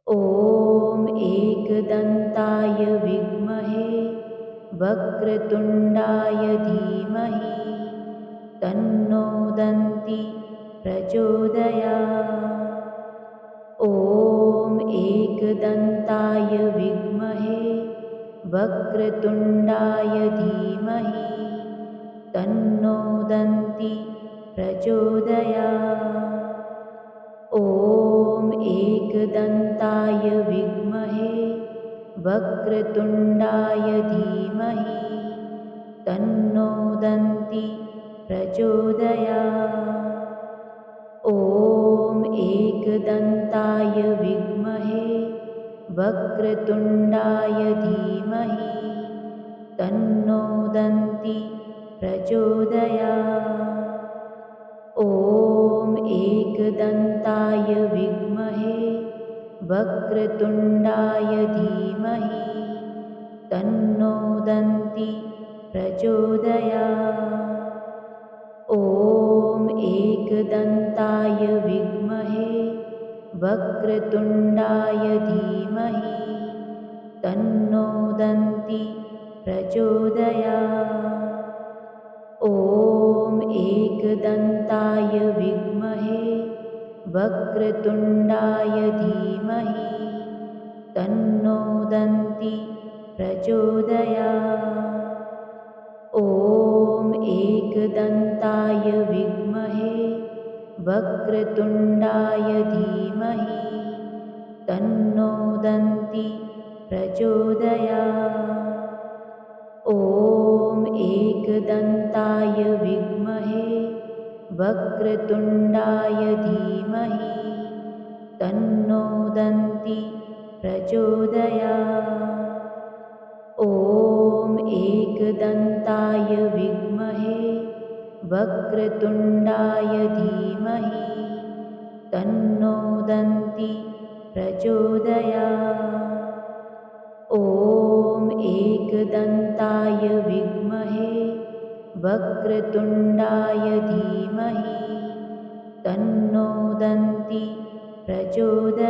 ॐ एकदन्ताय विद्महे वक्रतुण्डाय धीमहि तन्नो दन्ति प्रचोदयात्। ॐ एकदन्ताय विद्महे वक्रतुण्डाय धीमहि तन्नो दन्ति प्रचोदयात्। ॐ एकदन्ताय विद्महे वक्रतुण्डाय धीमहि तन्नो दन्ति प्रचोदयात्। ॐ एकदन्ताय विद्महे वक्रतुण्डाय धीमहि तन्नो दन्ति प्रचोदयात्। ॐ एकदन्ताय विद्महे वक्रतुण्डाय धीमहि तन्नो दन्ति प्रचोदयात्। ॐ एकदन्ताय विद्महे वक्रतुण्डाय धीमहि तन्नो दन्ति प्रचोदयात्। ॐ एकदन्ताय विद्महे वक्रतुण्डाय धीमहि तन्नो दन्ति प्रचोदयात्। ॐ एकदन्ताय विद्महे वक्रतुण्डाय धीमहि तन्नो दन्ति प्रचोदयात्। ॐ एकदन्ताय विद्महे वक्रतुण्डाय धीमहि तन्नो दन्ति प्रचोदयात्। ॐ एकदन्ताय विद्महे वक्रतुण्डाय धीमहि तन्नो दन्ति प्रचोदयात्। ॐ एकदन्ताय विद्महे वक्रतुण्डाय धीमहि तन्नो दन्ति प्रचोदयात्।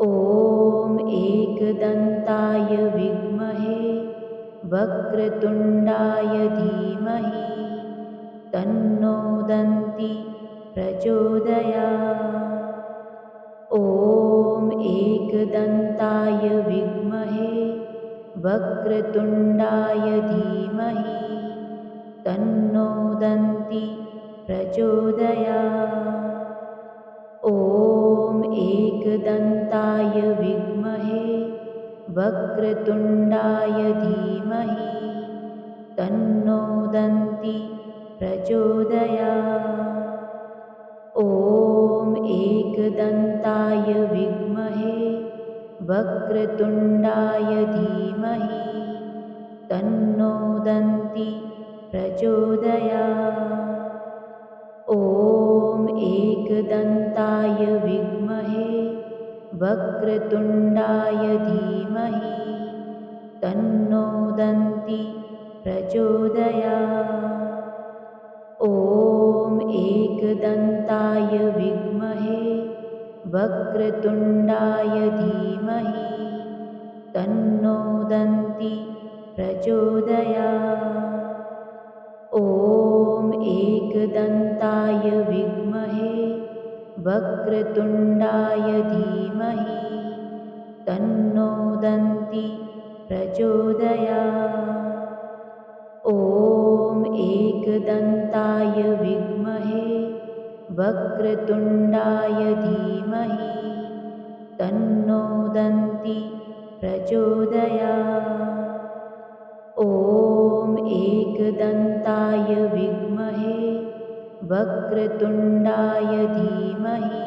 ॐ एकदन्ताय विद्महे वक्रतुण्डाय धीमहि तन्नो दन्ति प्रचोदयात्। ॐ एकदन्ताय विद्महे वक्रतुण्डाय धीमहि तन्नो दन्ति प्रचोदयात्। ॐ एकदन्ताय विद्महे वक्रतुण्डाय धीमहि तन्नो दन्ति प्रचोदयात्। ॐ एकदन्ताय विद्महे वक्रतुण्डाय धीमहि तन्नो दन्ति प्रचोदयात्। ॐ एकदन्ताय विद्महे वक्रतुण्डाय धीमहि तन्नो दन्ति प्रचोदयात्। ॐ एकदन्ताय विद्महे वक्रतुण्डाय धीमहि तन्नो दन्ति प्रचोदयात्। ॐ एकदन्ताय विद्महे वक्रतुण्डाय धीमहि तन्नो दन्ति प्रचोदयात्। ॐ एकदन्ताय विद्महे वक्रतुण्डाय धीमहि तन्नो दन्ति प्रचोदयात्। ॐ एकदन्ताय विद्महे वक्रतुण्डाय धीमहि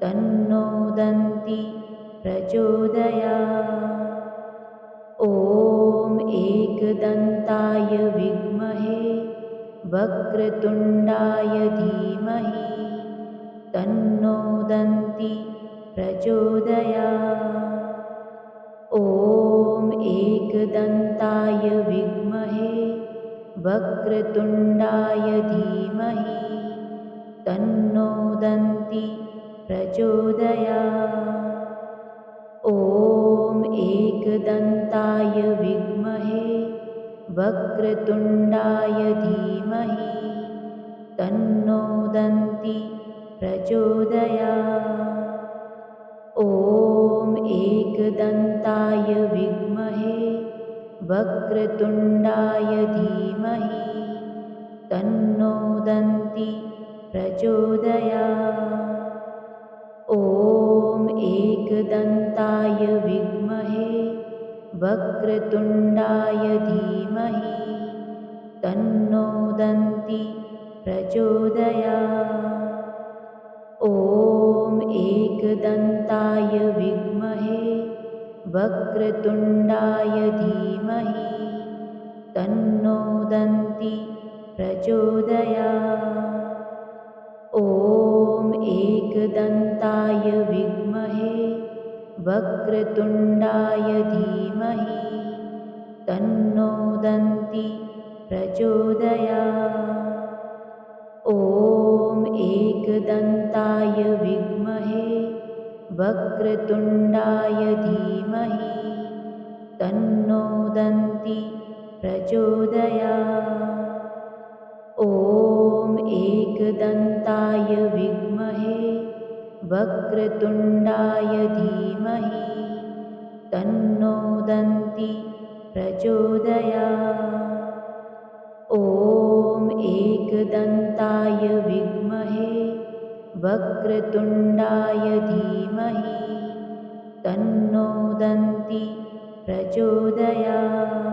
तन्नो दन्ति प्रचोदयात्। ॐ एकदन्ताय विद्महे वक्रतुण्डाय धीमहि तन्नो दन्ति प्रचोदयात्। ॐ एकदन्ताय विद्महे वक्रतुण्डाय धीमहि तन्नो दन्ति प्रचोदयात्। ॐ एकदन्ताय विद्महे वक्रतुण्डाय धीमहि तन्नो दन्ती प्रचोदयात्। ॐ एकदन्ताय विद्महे वक्रतुण्डाय धीमहि तन्नो दन्ती प्रचोदयात्। ॐ एकदन्ताय विद्महे वक्रतुण्डाय धीमहि तन्नो दन्ती प्रचोदयात्। ॐ एकदन्ताय विद्महे वक्रतुण्डाय धीमहि तन्नो दन्ती प्रचोदयात्। ॐ एकदन्ताय विद्महे वक्रतुण्डाय धीमहि तन्नो दन्ती प्रचोदयात्। ॐ एकदन्ताय विद्महे वक्रतुण्डाय धीमहि तन्नो दन्ती प्रचोदयात्। ॐ एकदन्ताय विद्महे वक्रतुण्डाय धीमहि तन्नो दन्ती प्रचोदयात्। ॐ एकदन्ताय विद्महे वक्रतुण्डाय धीमहि तन्नो दन्ती प्रचोदयात्।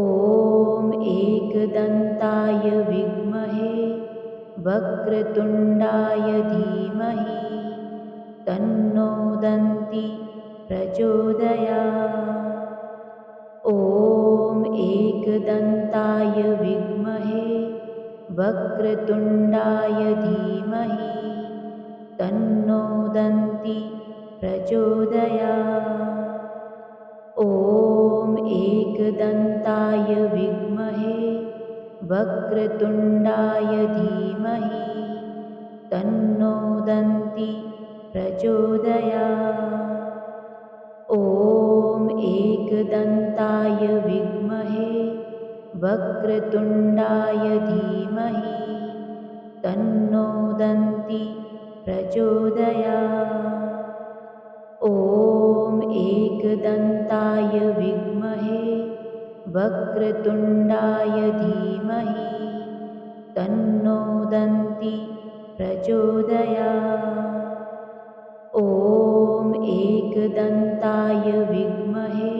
ॐ एकदन्ताय विद्महे वक्रतुण्डाय धीमहि तन्नो दन्ती प्रचोदयात्। ॐ एकदन्ताय विद्महे वक्रतुण्डाय धीमहि तन्नो दन्ती प्रचोदयात्। ॐ एकदन्ताय विद्महे वक्रतुण्डाय धीमहि तन्नो दन्ती प्रचोदयात्। ॐ एकदन्ताय विद्महे वक्रतुण्डाय धीमहि तन्नो दन्ती प्रचोदयात्। ॐ एकदन्ताय विद्महे वक्रतुण्डाय धीमहि तन्नो दन्ती प्रचोदयात्। ॐ एकदन्ताय विद्महे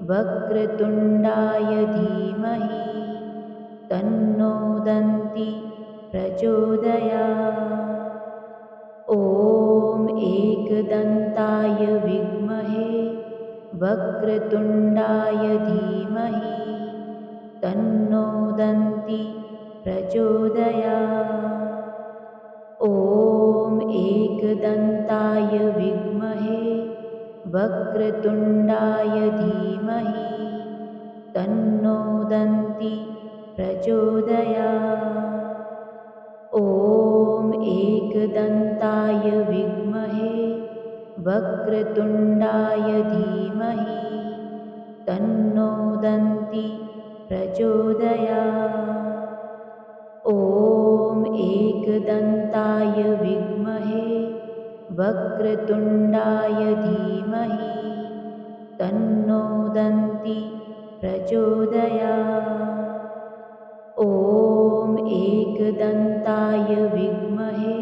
वक्रतुण्डाय धीमहि तन्नो दन्ती प्रचोदयात्। ॐ एकदन्ताय विद्महे वक्रतुण्डाय धीमहि तन्नो दन्ती प्रचोदयात्। ॐ एकदन्ताय विद्महे वक्रतुण्डाय धीमहि तन्नो दन्ती प्रचोदयात्। ॐ एकदन्ताय विद्महे वक्रतुण्डाय धीमहि तन्नो दन्ती प्रचोदयात्। ॐ एकदन्ताय विद्महे वक्रतुण्डाय धीमहि तन्नो दन्ती प्रचोदयात्। ॐ एकदन्ताय विद्महे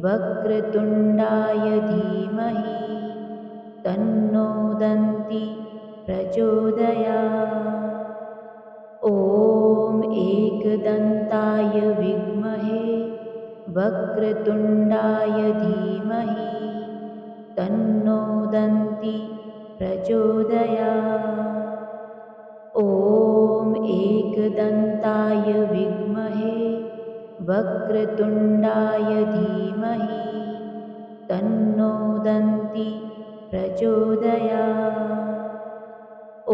वक्रतुण्डाय धीमहि तन्नो दन्ती प्रचोदयात्। ॐ एकदन्ताय विद्महे वक्रतुण्डाय धीमहि तन्नो दन्ती प्रचोदयात्। ॐ एकदन्ताय विद्महे वक्रतुण्डाय धीमहि तन्नो दन्ती प्रचोदयात्।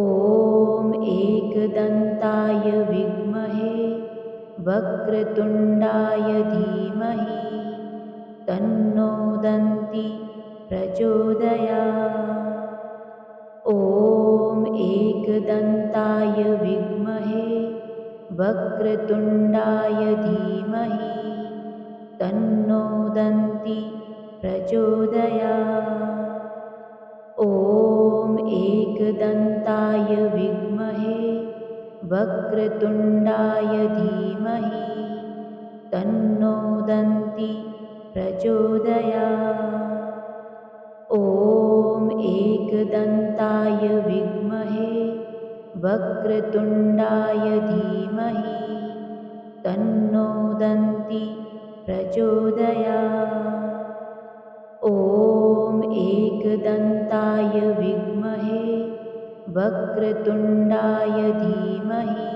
ॐ एकदन्ताय विद्महे वक्रतुण्डाय धीमहि तन्नो दन्ति प्रचोदयात्। ॐ एकदन्ताय विद्महे वक्रतुण्डाय धीमहि तन्नो दन्ति प्रचोदयात्। ॐ एकदन्ताय विद्महे वक्रतुण्डाय धीमहि तन्नो दन्ति प्रचोदयात्। ॐ एकदन्ताय विद्महे वक्रतुण्डाय धीमहि तन्नो दन्ति प्रचोदयात्। ॐ एकदन्ताय विद्महे वक्रतुण्डाय धीमहि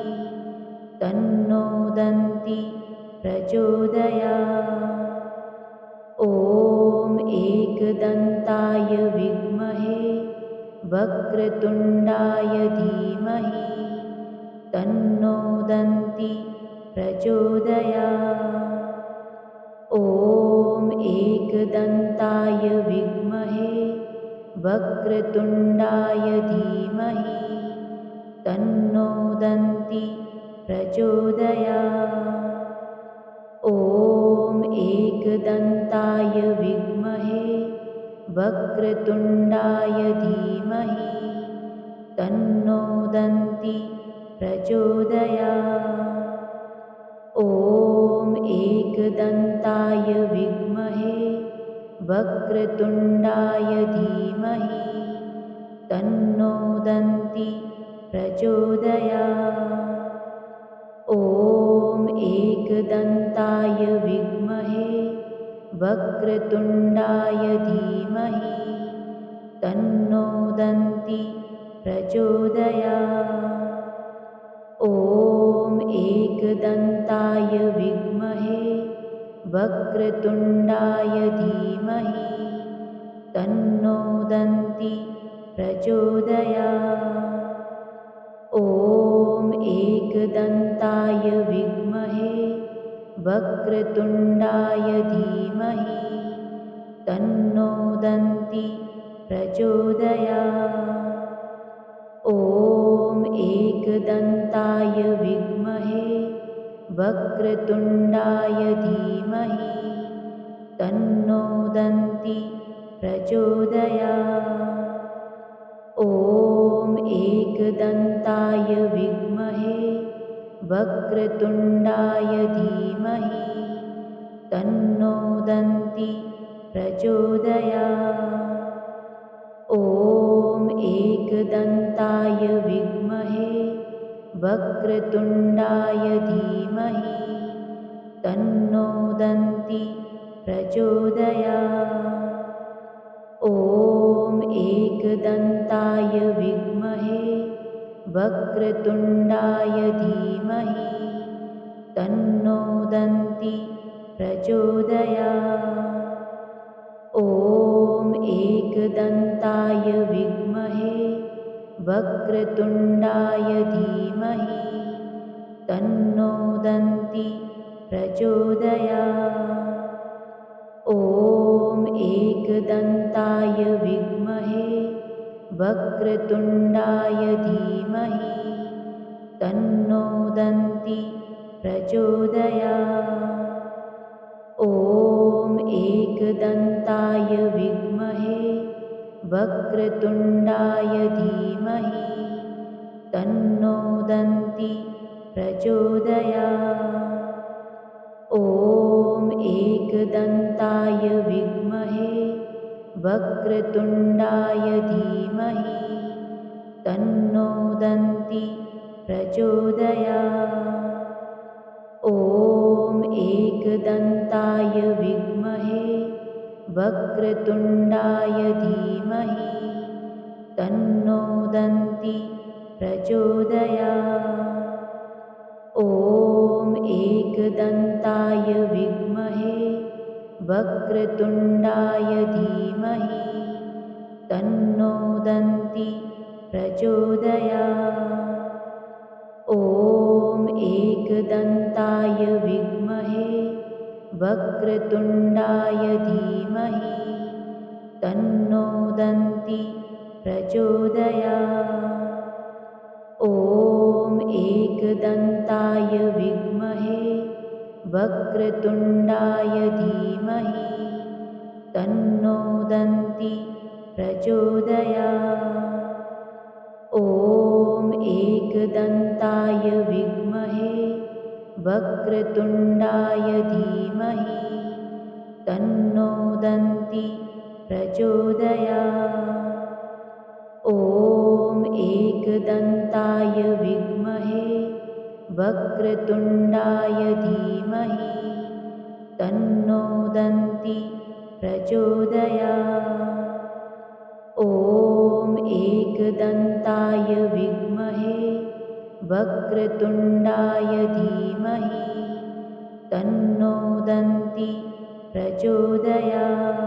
तन्नो दन्ति प्रचोदयात्। ॐ एकदन्ताय विद्महे वक्रतुण्डाय धीमहि तन्नो दन्ति प्रचोदयात्। ॐ एकदन्ताय विद्महे वक्रतुण्डाय धीमहि तन्नो दन्ति प्रचोदयात्। ॐ एकदन्ताय विद्महे वक्रतुण्डाय धीमहि तन्नो दन्ति प्रचोदयात्। ॐ एकदन्ताय विद्महे वक्रतुण्डाय धीमहि तन्नो दन्ति प्रचोदयात्। ॐ एकदन्ताय विद्महे वक्रतुण्डाय धीमहि तन्नो दन्ति प्रचोदयात्। ॐ एकदन्ताय विद्महे वक्रतुण्डाय धीमहि तन्नो दन्ति प्रचोदयात्। ॐ एकदन्ताय विद्महे वक्रतुण्डाय धीमहि तन्नो दन्ति प्रचोदयात्। ॐ एकदन्ताय विद्महे वक्रतुण्डाय धीमहि तन्नो दन्ति प्रचोदयात्। ॐ एकदन्ताय विद्महे वक्रतुण्डाय धीमहि तन्नो दन्ति प्रचोदयात्। ॐ एकदन्ताय विद्महे वक्रतुण्डाय धीमहि तन्नो दन्ति प्रचोदयात्। ॐ एकदन्ताय विद्महे वक्रतुण्डाय धीमहि तन्नो दन्ति प्रचोदयात्। ॐ एकदन्ताय विद्महे वक्रतुण्डाय धीमहि तन्नो दन्ति प्रचोदयात्। ॐ एकदन्ताय विद्महे वक्रतुण्डाय धीमहि तन्नो दन्ति प्रचोदयात्। ॐ एकदन्ताय विद्महे वक्रतुण्डाय धीमहि तन्नो दन्ति प्रचोदयात्। ॐ एकदन्ताय विद्महे वक्रतुण्डाय धीमहि तन्नो दन्ति प्रचोदयात्। ॐ एकदन्ताय विद्महे वक्रतुण्डाय धीमहि तन्नो दन्ति प्रचोदयात्। ॐ एकदन्ताय विद्महे वक्रतुण्डाय धीमहि तन्नो दन्ति प्रचोदयात्। ॐ एकदन्ताय विद्महे वक्रतुण्डाय धीमहि तन्नो दन्ति प्रचोदयात्। ॐ एकदन्ताय विद्महे वक्रतुण्डाय धीमहि तन्नो दन्ति प्रचोदयात्। ॐ एकदन्ताय विद्महे वक्रतुण्डाय धीमहि तन्नो दन्ति प्रचोदयात्। ॐ एकदन्ताय विद्महे वक्रतुण्डाय धीमहि तन्नो दन्ति प्रचोदयात्। ॐ एकदन्ताय विद्महे वक्रतुण्डाय धीमहि तन्नो दन्ति प्रचोदयात्।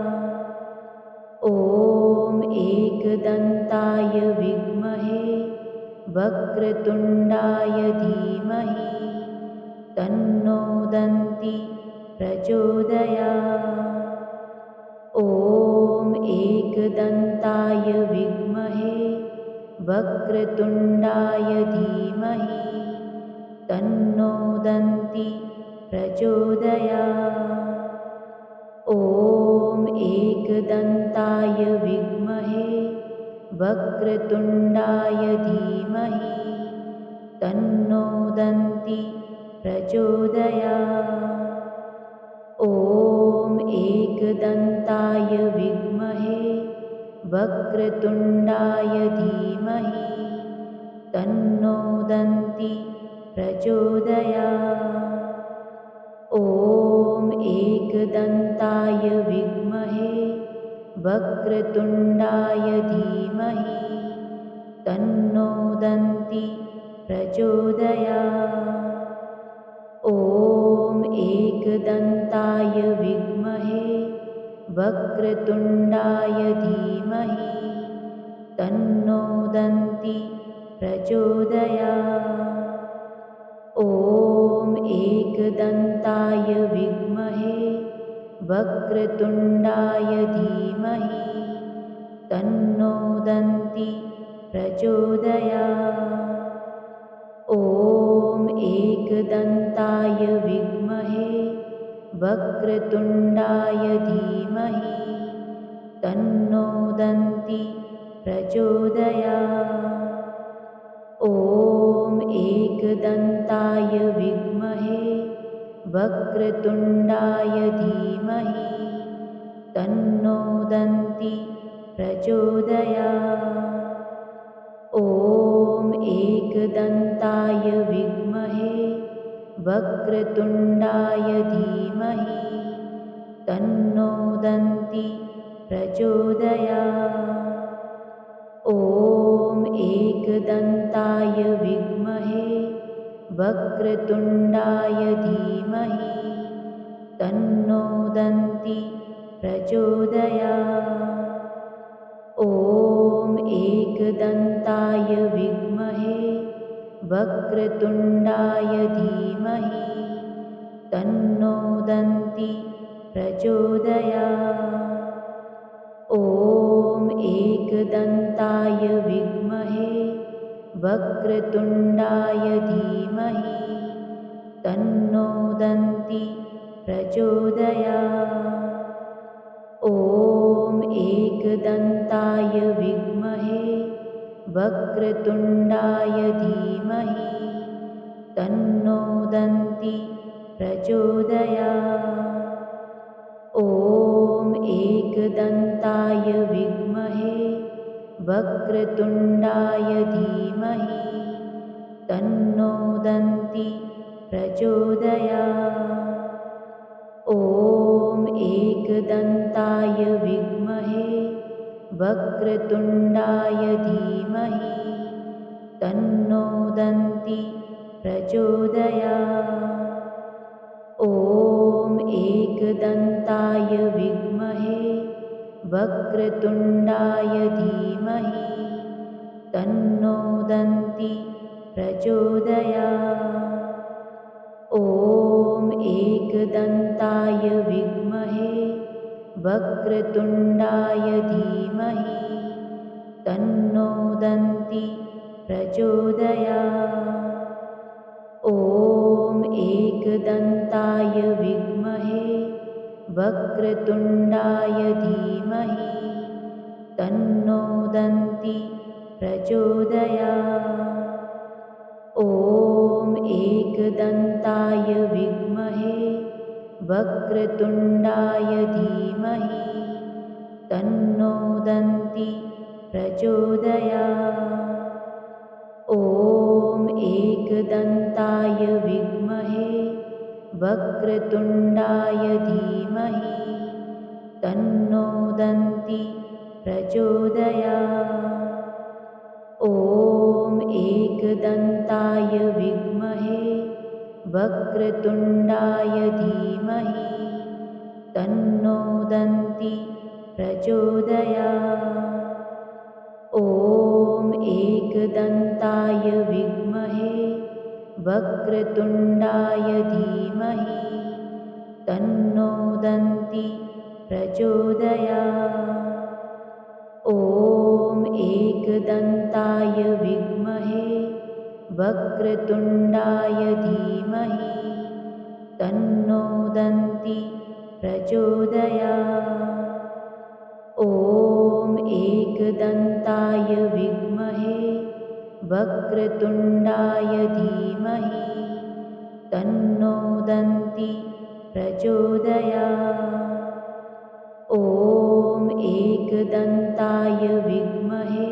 ॐ एकदन्ताय विद्महे वक्रतुण्डाय धीमहि तन्नो दन्ति प्रचोदयात्। ॐ एकदन्ताय विद्महे वक्रतुण्डाय धीमहि तन्नो दन्ति प्रचोदयात्। ॐ एकदन्ताय विद्महे वक्रतुण्डाय धीमहि तन्नो दन्ति प्रचोदयात्। ॐ एकदन्ताय विद्महे वक्रतुण्डाय धीमहि तन्नो दन्ति प्रचोदयात्। ॐ एकदन्ताय विद्महे वक्रतुण्डाय धीमहि तन्नो दन्ति प्रचोदयात्। ॐ एकदन्ताय विद्महे वक्रतुण्डाय धीमहि तन्नो दन्ति प्रचोदयात्। ॐ एकदन्ताय विद्महे वक्रतुण्डाय धीमहि तन्नो दन्ति प्रचोदयात्। ॐ एकदन्ताय विद्महे वक्रतुण्डाय धीमहि तन्नो दन्ति प्रचोदयात्। ॐ एकदन्ताय विद्महे वक्रतुण्डाय धीमहि तन्नो दन्ति प्रचोदयात्। ॐ एकदन्ताय विद्महे वक्रतुण्डाय धीमहि तन्नो दन्ति प्रचोदयात्। ॐ एकदन्ताय विद्महे वक्रतुण्डाय धीमहि तन्नो दन्ति प्रचोदयात्। ॐ एकदन्ताय विद्महे वक्रतुण्डाय धीमहि तन्नो दन्ति प्रचोदयात्। ॐ एकदन्ताय विद्महे वक्रतुण्डाय धीमहि तन्नो दन्ति प्रचोदयात्। ॐ एकदन्ताय विद्महे वक्रतुण्डाय धीमहि तन्नो दन्ति प्रचोदयात्। ॐ एकदन्ताय विद्महे वक्रतुण्डाय धीमहि तन्नो दन्ति प्रचोदयात्। ॐ एकदन्ताय विद्महे वक्रतुण्डाय धीमहि तन्नो दन्ति प्रचोदयात्। ॐ एकदन्ताय विद्महे वक्रतुण्डाय धीमहि तन्नो दन्ति प्रचोदयात्। ॐ एकदन्ताय विद्महे वक्रतुण्डाय धीमहि तन्नो दन्ती प्रचोदयात्। ॐ एकदन्ताय विद्महे वक्रतुण्डाय धीमहि तन्नो दन्ती प्रचोदयात्। ॐ एकदन्ताय विद्महे वक्रतुण्डाय धीमहि तन्नो दन्ती प्रचोदयात्। ॐ एकदन्ताय विद्महे वक्रतुण्डाय धीमहि तन्नो दन्ती प्रचोदयात्। ॐ एकदन्ताय विद्महे वक्रतुण्डाय धीमहि तन्नो दन्ती प्रचोदयात्। ॐ एकदन्ताय विद्महे वक्रतुण्डाय धीमहि तन्नो दन्ती प्रचोदयात्। ॐ एकदन्ताय विद्महे वक्रतुण्डाय धीमहि तन्नो दन्ती प्रचोदयात्। ॐ एकदन्ताय विद्महे वक्रतुण्डाय धीमहि तन्नो दन्ती प्रचोदयात्। ॐ एकदन्ताय विद्महे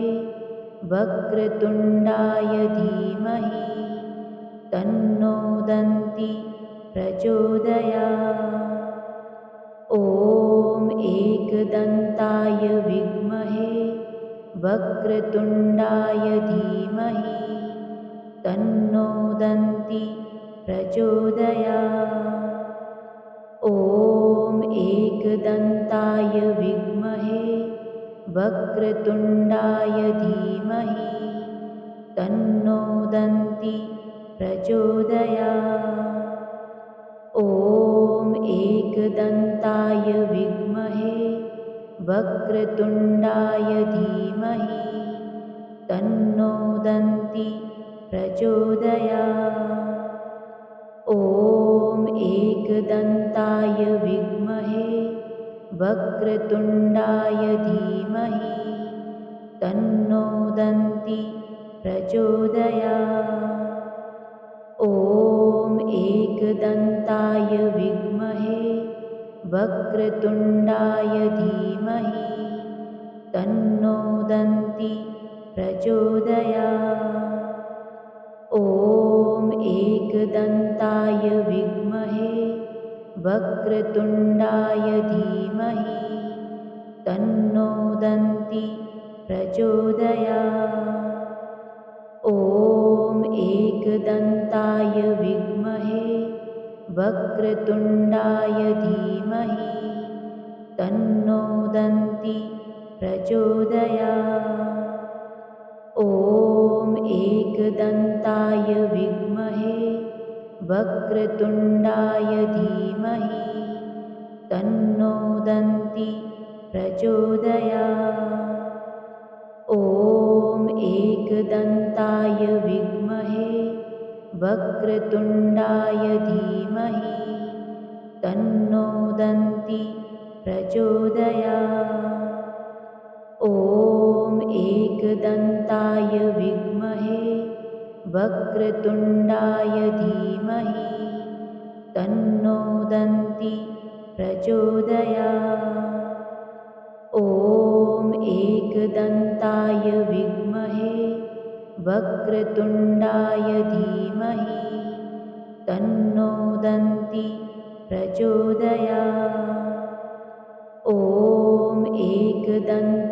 वक्रतुण्डाय धीमहि तन्नो दन्ती प्रचोदयात्। ॐ एकदन्ताय विद्महे वक्रतुण्डाय धीमहि तन्नो दन्ती प्रचोदयात्। ॐ एकदन्ताय विद्महे वक्रतुण्डाय धीमहि तन्नो दन्ती प्रचोदयात्। ॐ एकदन्ताय विद्महे वक्रतुण्डाय धीमहि तन्नो दन्ती प्रचोदयात्। ॐ एकदन्ताय विद्महे वक्रतुण्डाय धीमहि तन्नो दन्ती प्रचोदयात्। ॐ एकदन्ताय विद्महे वक्रतुण्डाय धीमहि तन्नो दन्ती प्रचोदयात्। ॐ एकदन्ताय विद्महे वक्रतुण्डाय धीमहि तन्नो दन्ती प्रचोदयात्। ॐ एकदन्ताय विद्महे वक्रतुण्डाय धीमहि तन्नो दन्ती प्रचोदयात्। ॐ एकदन्ताय विद्महे वक्रतुण्डाय धीमहि तन्नो दन्ती प्रचोदयात्। ॐ एकदन्ताय विद्महे वक्रतुण्डाय धीमहि तन्नो दन्ती प्रचोदयात्। ॐ एकदन्ताय विद्महे वक्रतुण्डाय धीमहि तन्नो दन्ती प्रचोदयात्। ॐ एकदन्ताय विद्महे वक्रतुण्डाय धीमहि तन्नो दन्ती प्रचोदयात्। ॐ एकदन्ताय